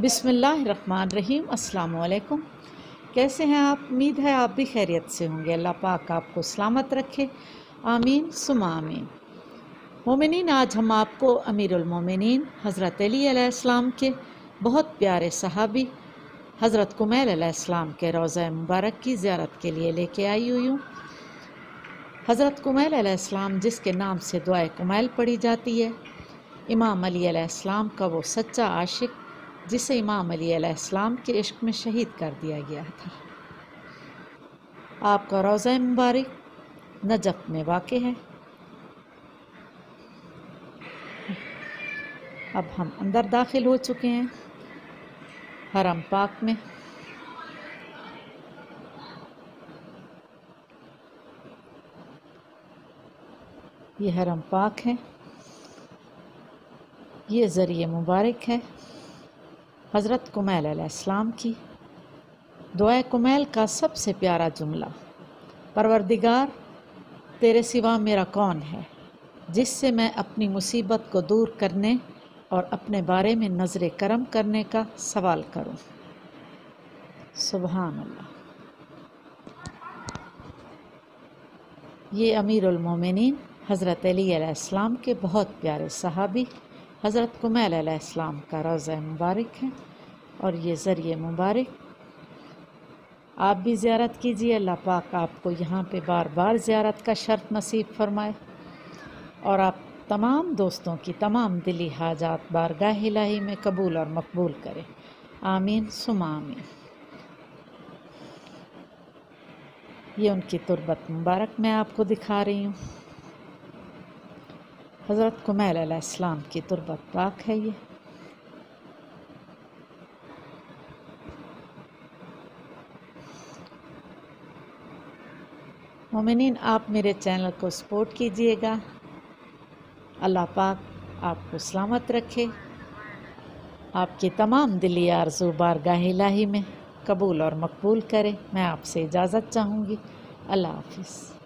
बिस्मिल्लाहिर्रहमानिर्रहीम। अस्सलाम वालेकुम। कैसे हैं आप? उम्मीद है आप भी खैरियत से होंगे। अल्लाह पाक आपको सलामत रखे, आमीन सुमा आमीन। मोमिनीन, आज हम आपको अमीरुल मोमिनीन हज़रत अली अलैहिस्सलाम के बहुत प्यारे सहाबी हज़रत कुमैल अलैहिस्सलाम के रोज़ा मुबारक की ज़ियारत के लिए लेके आई हुई हूँ। हज़रत कुमैल अलैहिस्सलाम जिसके नाम से दुआए कुमैल पढ़ी जाती है, इमाम अली अलैहिस्सलाम का वो सच्चा आशिक जिसे इमाम अली अलैहिस्सलाम के इश्क में शहीद कर दिया गया था। आपका रोज़ा मुबारक नजफ़ में वाक़ है। अब हम अंदर दाखिल हो चुके हैं हरम पाक में। ये हरम पाक है, ये ज़रिए मुबारक है हज़रत कुमैल अलैहिस्सलाम की। दुआए कुमैल का सबसे प्यारा जुमला, परवरदिगार तेरे सिवा मेरा कौन है जिससे मैं अपनी मुसीबत को दूर करने और अपने बारे में नज़र करम करने का सवाल करूं। सुभान अल्लाह। ये अमीरुल मोमिनीन हज़रत अली अलैहिस्सलाम के बहुत प्यारे सहाबी हज़रत कुमैल अलैहिस्सलाम का रोज़ा मुबारक है और ये ज़रिए मुबारक। आप भी ज़ियारत कीजिए। अल्लाह पाक आपको यहाँ पे बार बार ज़ियारत का शर्फ नसीब फरमाए और आप तमाम दोस्तों की तमाम दिली हाजात बारगाह इलाही में कबूल और मकबूल करें, आमीन सुमा आमीन। ये उनकी तुरबत मुबारक मैं आपको दिखा रही हूँ। हज़रत कुमैल अलैहिस्सलाम की तुरबत पाक है ये। मोमिनीन, आप मेरे चैनल को सपोर्ट कीजिएगा। अल्लाह पाक आपको सलामत रखे, आपकी तमाम दिली आरज़ू बारगाह इलाही में कबूल और मकबूल करे। मैं आपसे इजाज़त चाहूँगी। अल्लाह हाफ़िज़।